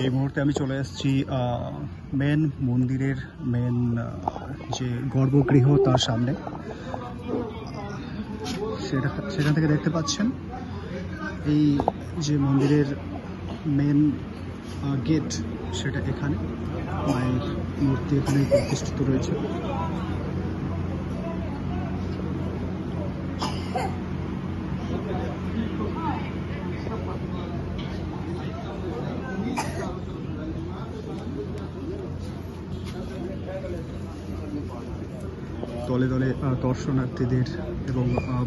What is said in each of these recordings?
এই মুহূর্তে আমি চলে এসেছি মেন মন্দিরের মেন যে গর্ভগৃহ তার সামনে। সেখান থেকে দেখতে পাচ্ছেন এই যে মন্দিরের মেন গেট, সেটা এখানে মায়ের মূর্তি এখানে প্রতিষ্ঠিত রয়েছে। দলে দলে দর্শনার্থীদের এবং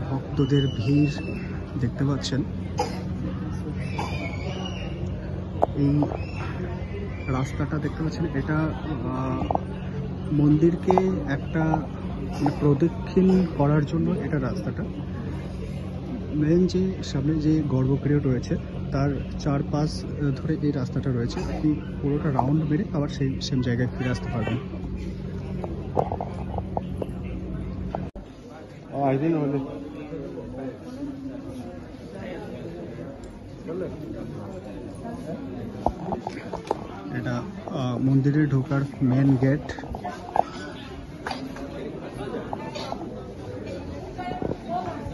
ভক্তদের ভিড় দেখতে পাচ্ছেন। এই রাস্তাটা দেখতে পাচ্ছেন, এটা মন্দিরকে একটা প্রদক্ষিণ করার জন্য এটা রাস্তাটা। মেন যে সামনে যে গর্ভগৃহ রয়েছে তার চারপাশ ধরে এই রাস্তাটা রয়েছে। আপনি পুরোটা রাউন্ড মেরে আবার সেই সেম জায়গায় ফিরে আসতে পারবেন। এটা মন্দিরে ঢোকার মেন গেট।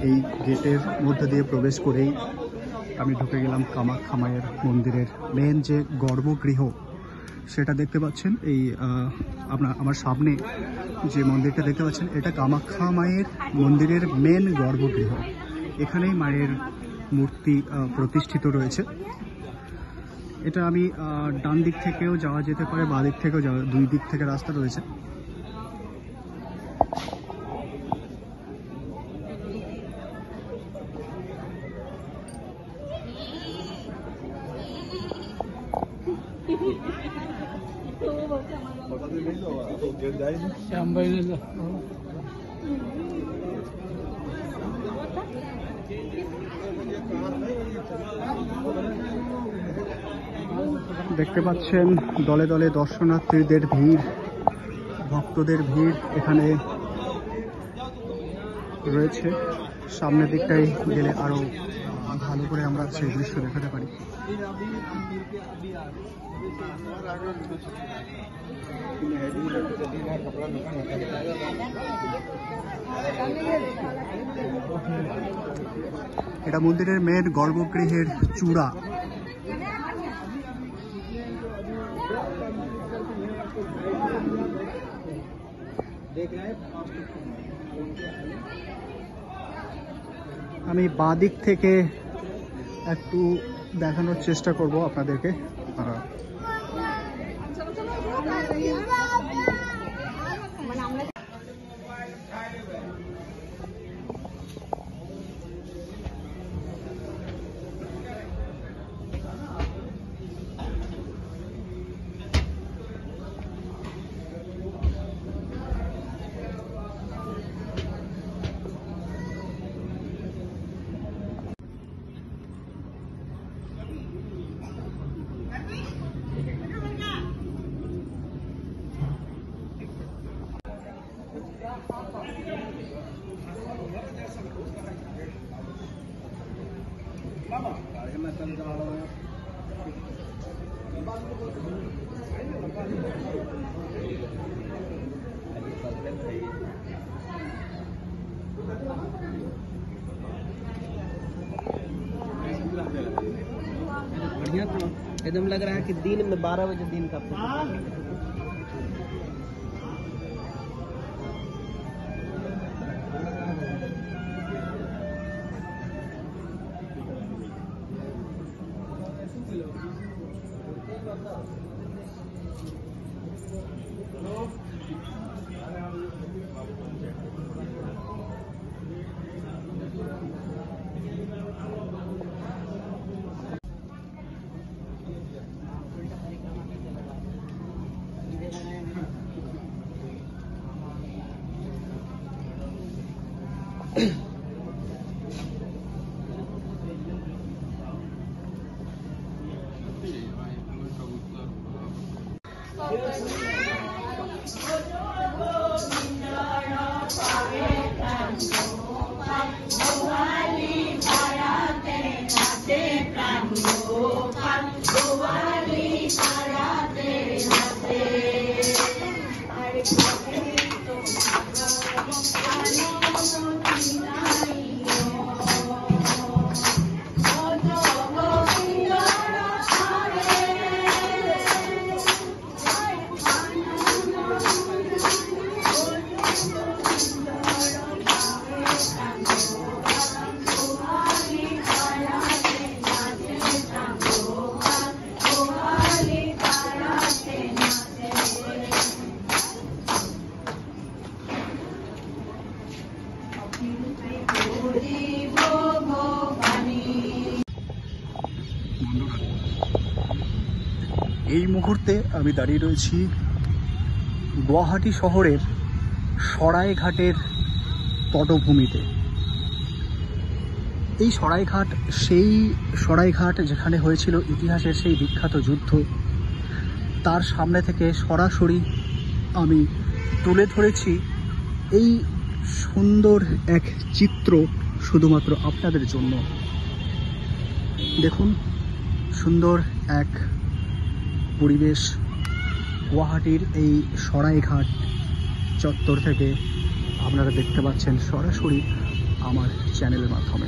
এই গেটের মধ্যে দিয়ে প্রবেশ করেই আমি ঢুকে গেলাম কামাখ্যা মায়ের মন্দিরের মেন যে গর্ভগৃহ, সেটা দেখতে পাচ্ছেন। এই আমার সামনে যে মন্দিরটা দেখতে পাচ্ছেন, এটা কামাখ্যা মায়ের মন্দিরের মেন গর্ভগৃহ। এখানেই মায়ের মূর্তি প্রতিষ্ঠিত রয়েছে। এটা আমি ডান দিক থেকেও যাওয়া যেতে পারে, বাঁ দিক থেকেও যাওয়া, দুই দিক থেকে রাস্তা রয়েছে। দেখতে পাচ্ছেন দলে দলে দর্শনার্থীদের ভিড়, ভক্তদের ভিড় এখানে রয়েছে। সামনের দিকটায় গেলে আরো ভালো করে আমরা সেই দৃশ্য দেখাতে পারি। এটা মন্দিরের মেন গর্ভগৃহের চূড়া। আমি বাঁ দিক থেকে একটু দেখানোর চেষ্টা করব আপনাদেরকে। बढ़िया तो एकदम लग रहा है कि दिन में 12 बजे दिन का Bye. এই মুহূর্তে আমি দাঁড়িয়ে রয়েছি গুয়াহাটি শহরের সরাইঘাটের পটভূমিতে। এই সরাইঘাট সেই সরাইঘাট যেখানে হয়েছিল ইতিহাসের সেই বিখ্যাত যুদ্ধ, তার সামনে থেকে সরাসরি আমি তুলে ধরেছি এই সুন্দর এক চিত্র শুধুমাত্র আপনাদের জন্য। দেখুন, সুন্দর এক পরিবেশ গুয়াহাটির এই সরাইঘাট চত্বর থেকে আপনারা দেখতে পাচ্ছেন সরাসরি আমার চ্যানেলের মাধ্যমে।